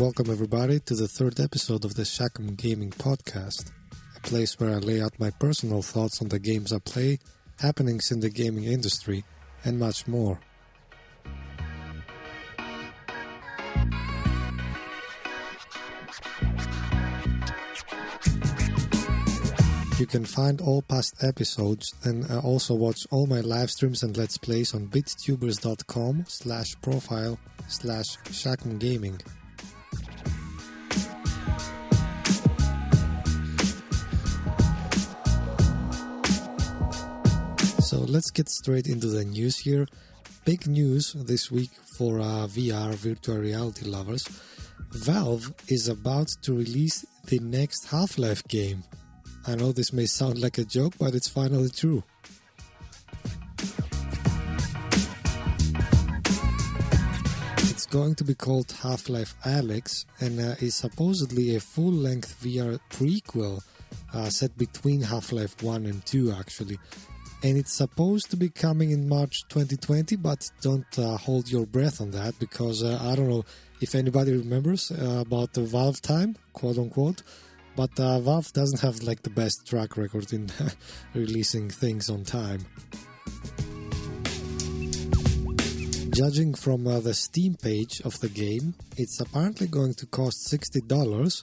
Welcome everybody to the third episode of the Shakum Gaming Podcast, a place where I lay out my personal thoughts on the games I play, happenings in the gaming industry, and much more. You can find all past episodes and also watch all my live streams and let's plays on bittubers.com/profile/shakumgaming. So let's get straight into the news here. Big news this week for VR, virtual reality lovers. Valve is about to release the next Half-Life game. I know this may sound like a joke, but it's finally true. It's going to be called Life Alyx and is supposedly a full-length VR prequel set between Half-Life 1 and 2 actually. And it's supposed to be coming in March 2020, but don't hold your breath on that because I don't know if anybody remembers about the Valve time, quote-unquote. But Valve doesn't have like the best track record in releasing things on time. Judging from the Steam page of the game, it's apparently going to cost $60,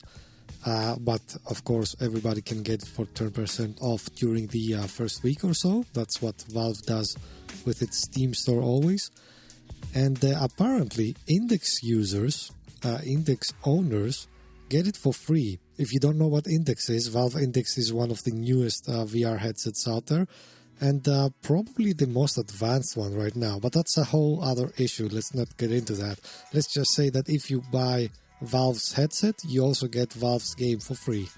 but of course everybody can get it for 10% off during the first week or so. That's what Valve does with its Steam store always. And apparently Index users, Index owners, get it for free. If you don't know what Index is, Valve Index is one of the newest VR headsets out there and probably the most advanced one right now. But that's a whole other issue. Let's not get into that. Let's just say that if you buy Valve's headset, you also get Valve's game for free.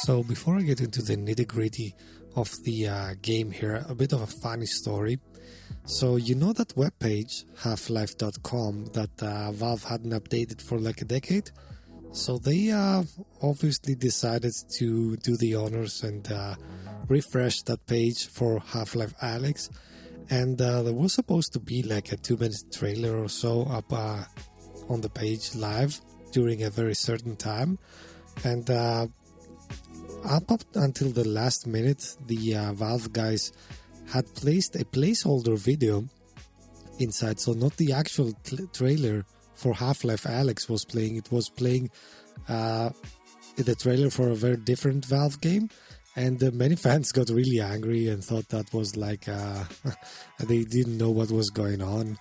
So before I get into the nitty-gritty of the game here, a bit of a funny story. So you know that webpage, halflife.com, that Valve hadn't updated for like a decade? So they obviously decided to do the honors and refresh that page for Half-Life Alyx. And there was supposed to be like a 2-minute trailer or so up on the page live during a very certain time. And up until the last minute, the Valve guys had placed a placeholder video inside, so not the actual trailer for Half-Life Alyx was playing. It was playing the trailer for a very different Valve game, and many fans got really angry and thought that was like they didn't know what was going on.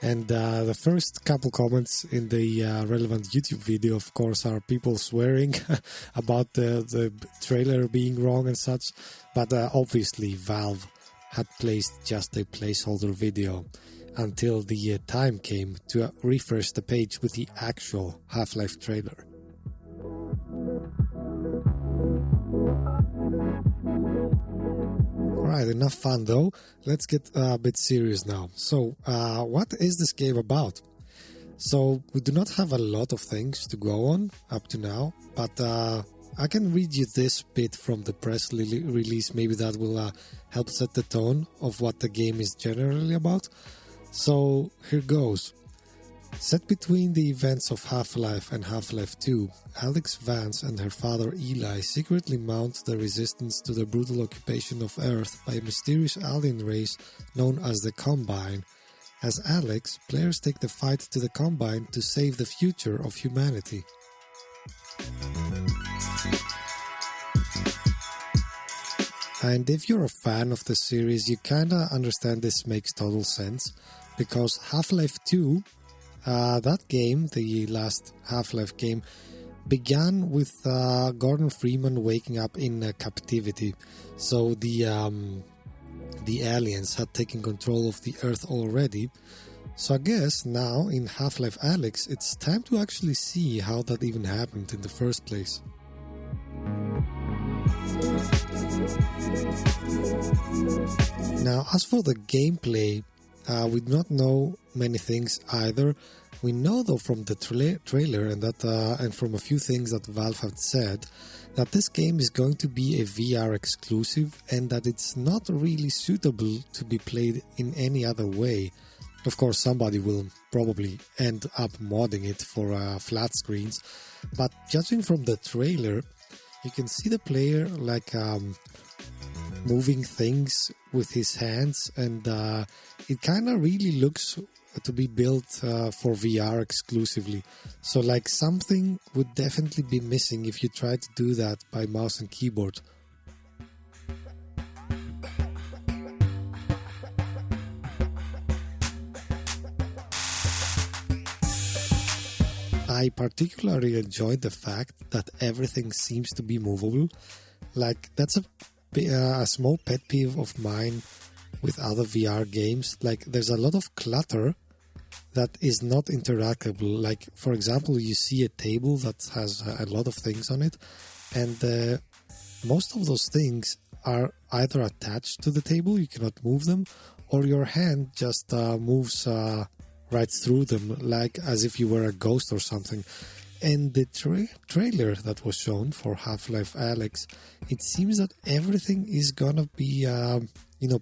And the first couple comments in the relevant YouTube video, of course, are people swearing about the trailer being wrong and such. But obviously, Valve had placed just a placeholder video until the time came to refresh the page with the actual Half-Life trailer. Alright, enough fun though. Let's get a bit serious now. So, what is this game about? So, we do not have a lot of things to go on up to now, but I can read you this bit from the press release. Maybe that will help set the tone of what the game is generally about. So, here goes. Set between the events of Half-Life and Half-Life 2, Alyx Vance and her father Eli secretly mount the resistance to the brutal occupation of Earth by a mysterious alien race known as the Combine. As Alyx, players take the fight to the Combine to save the future of humanity. And if you're a fan of the series, you kinda understand this makes total sense, because Half-Life 2, that game, the last Half-Life game, began with Gordon Freeman waking up in captivity. So the aliens had taken control of the Earth already. So I guess now in Half-Life Alyx, it's time to actually see how that even happened in the first place. Now, as for the gameplay, we do not know many things either. We know though from the trailer and from a few things that Valve have said that this game is going to be a VR exclusive and that it's not really suitable to be played in any other way. Of course, somebody will probably end up modding it for flat screens, but judging from the trailer, you can see the player like moving things with his hands, and it kind of really looks to be built for VR exclusively. So like something would definitely be missing if you try to do that by mouse and keyboard. I particularly enjoyed the fact that everything seems to be movable. Like that's a small pet peeve of mine with other VR games. Like there's a lot of clutter that is not interactable. Like for example, you see a table that has a lot of things on it, and most of those things are either attached to the table, you cannot move them, or your hand just moves right through them, like as if you were a ghost or something. And the trailer that was shown for Life Alyx, it seems that everything is gonna be,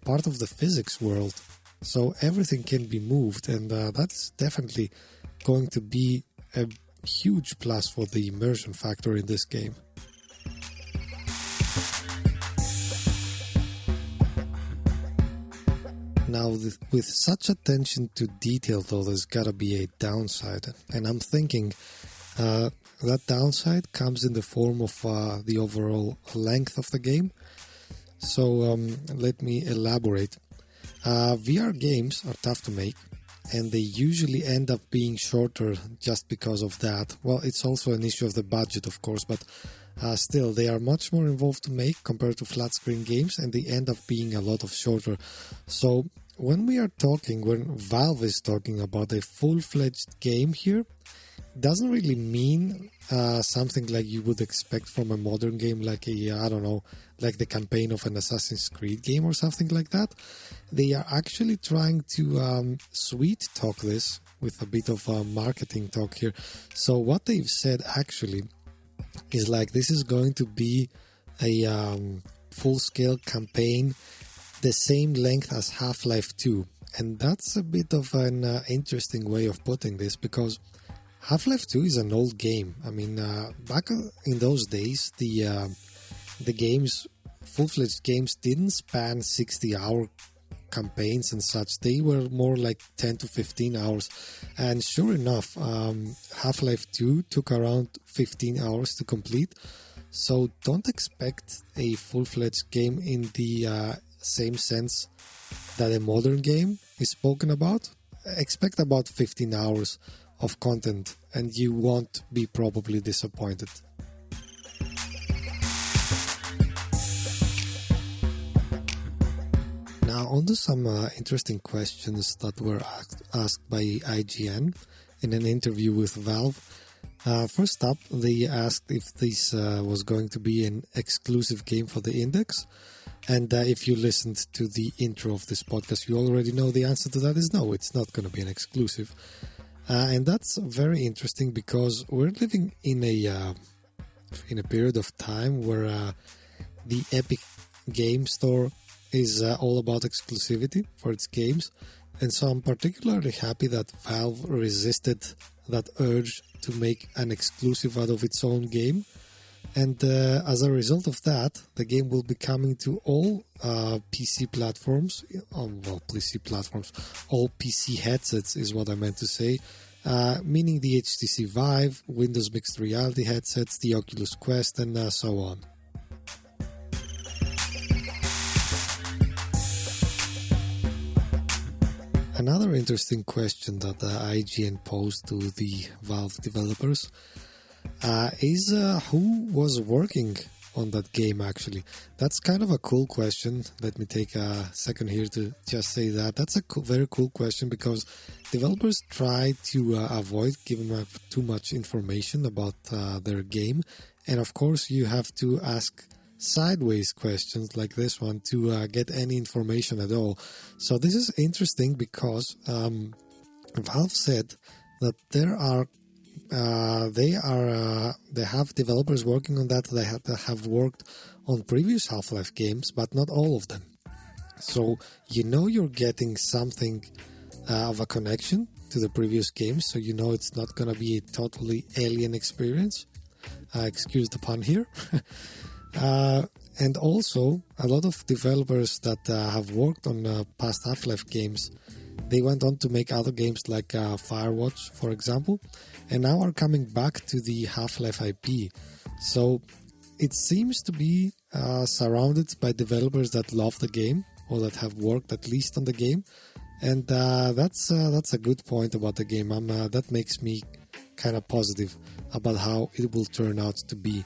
part of the physics world. So everything can be moved, and that's definitely going to be a huge plus for the immersion factor in this game. Now, with such attention to detail, though, there's gotta be a downside, and I'm thinking that downside comes in the form of the overall length of the game. So let me elaborate. VR games are tough to make, and they usually end up being shorter just because of that. Well, it's also an issue of the budget, of course, but still, they are much more involved to make compared to flat screen games, and they end up being a lot of shorter. So when Valve is talking about a full-fledged game here, it doesn't really mean something like you would expect from a modern game, like like the campaign of an Assassin's Creed game or something like that. They are actually trying to sweet talk this with a bit of marketing talk here. So what they've said actually is like this is going to be a full-scale campaign the same length as Half-Life 2. And that's a bit of an interesting way of putting this, because Half-Life 2 is an old game. I mean, back in those days, the games, full-fledged games, didn't span 60-hour campaigns and such. They were more like 10 to 15 hours. And sure enough, Half-Life 2 took around 15 hours to complete. So don't expect a full-fledged game in the same sense that a modern game is spoken about. Expect about 15 hours of content and you won't be probably disappointed. Now on to some interesting questions that were asked by IGN in an interview with Valve. First up, they asked if this was going to be an exclusive game for the Index. And if you listened to the intro of this podcast, you already know the answer to that is no, it's not going to be an exclusive. And that's very interesting because we're living in a period of time where the Epic Game Store is all about exclusivity for its games. And so I'm particularly happy that Valve resisted that urge to make an exclusive out of its own game. And as a result of that, the game will be coming to all PC platforms, all PC headsets is what I meant to say, meaning the HTC Vive, Windows Mixed Reality headsets, the Oculus Quest, and so on. Another interesting question that IGN posed to the Valve developers is who was working on that game actually. That's kind of a cool question. Let me take a second here to just say that. That's a very cool question because developers try to avoid giving up too much information about their game. And of course you have to ask sideways questions like this one to get any information at all. So this is interesting because Valve said that they have developers working on that that have worked on previous Half-Life games, but not all of them. So you're getting something of a connection to the previous games, so it's not gonna be a totally alien experience. Excuse the pun here. And also, a lot of developers that have worked on past Half-Life games, they went on to make other games like Firewatch, for example, and now are coming back to the Half-Life IP. So it seems to be surrounded by developers that love the game, or that have worked at least on the game, and that's a good point about the game. That makes me kind of positive about how it will turn out to be.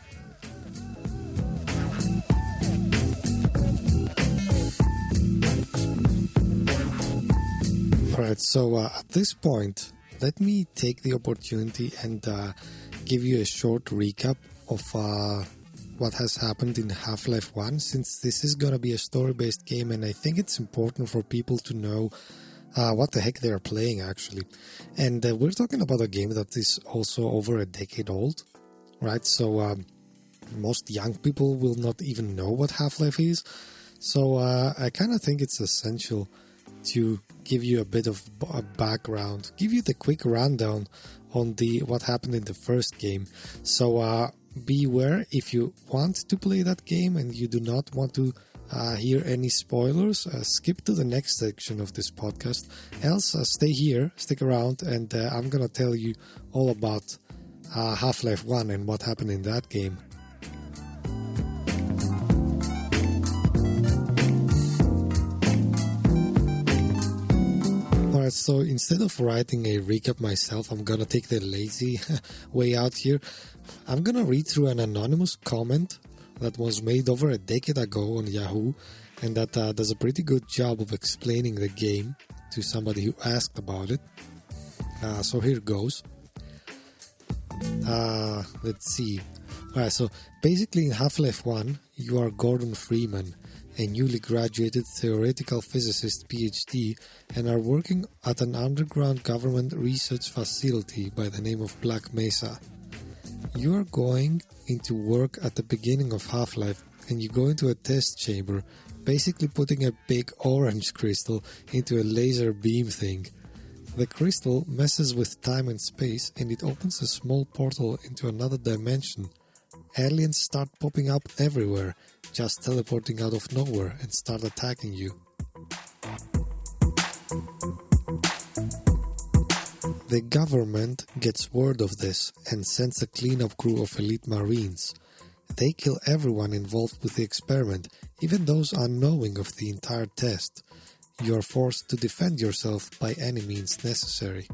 Alright, so at this point, let me take the opportunity and give you a short recap of what has happened in Half-Life 1, since this is going to be a story-based game, and I think it's important for people to know what the heck they are playing, actually. And we're talking about a game that is also over a decade old, right? So most young people will not even know what Half-Life is. So I kind of think it's essential to give you a bit of a background, give you the quick rundown on what happened in the first game. So beware, if you want to play that game and you do not want to hear any spoilers, skip to the next section of this podcast. Else, stay here, stick around, and I'm gonna tell you all about Half-Life 1 and what happened in that game. Alright, so instead of writing a recap myself, I'm gonna take the lazy way out here. I'm gonna read through an anonymous comment that was made over a decade ago on Yahoo, and that does a pretty good job of explaining the game to somebody who asked about it. So here goes. Let's see. Alright, so basically in Half-Life 1, you are Gordon Freeman, a newly graduated theoretical physicist PhD, and are working at an underground government research facility by the name of Black Mesa. You are going into work at the beginning of Half-Life, and you go into a test chamber, basically putting a big orange crystal into a laser beam thing. The crystal messes with time and space, and it opens a small portal into another dimension. Aliens start popping up everywhere, just teleporting out of nowhere, and start attacking you. The government gets word of this and sends a cleanup crew of elite Marines. They kill everyone involved with the experiment, even those unknowing of the entire test. You are forced to defend yourself by any means necessary.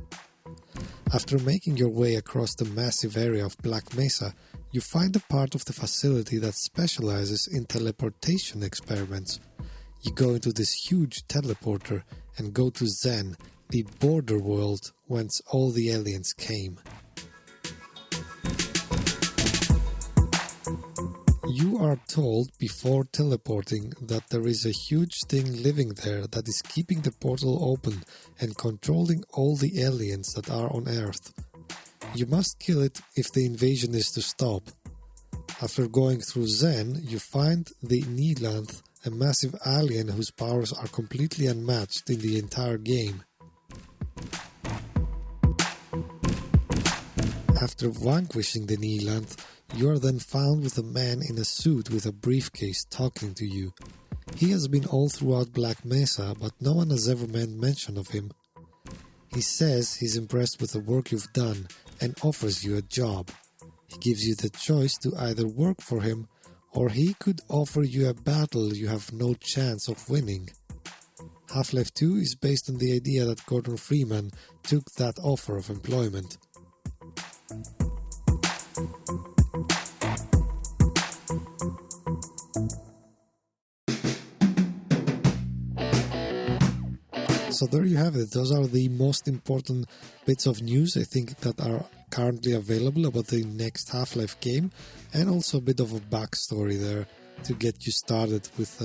After making your way across the massive area of Black Mesa, you find a part of the facility that specializes in teleportation experiments. You go into this huge teleporter and go to Zen, the border world whence all the aliens came. You are told before teleporting that there is a huge thing living there that is keeping the portal open and controlling all the aliens that are on Earth. You must kill it if the invasion is to stop. After going through Zen, you find the Nilanth, a massive alien whose powers are completely unmatched in the entire game. After vanquishing the Nilanth, you are then found with a man in a suit with a briefcase talking to you. He has been all throughout Black Mesa, but no one has ever made mention of him. He says he's impressed with the work you've done and offers you a job. He gives you the choice to either work for him, or he could offer you a battle you have no chance of winning. Half-Life 2 is based on the idea that Gordon Freeman took that offer of employment. So there you have it. Those are the most important bits of news I think that are currently available about the next Half-Life game, and also a bit of a backstory there to get you started with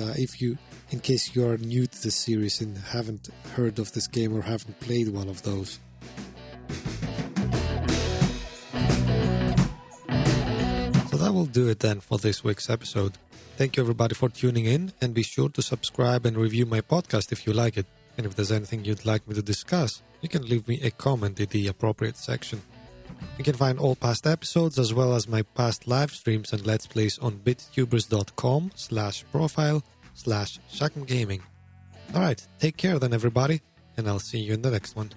in case you are new to the series and haven't heard of this game or haven't played one of those. that will do it then for this week's episode. Thank you everybody for tuning in, and be sure to subscribe and review my podcast if you like it. And if there's anything you'd like me to discuss, you can leave me a comment in the appropriate section. You can find all past episodes as well as my past live streams and Let's Plays on bittubers.com/profile/ShackMGaming. Alright, take care then everybody, and I'll see you in the next one.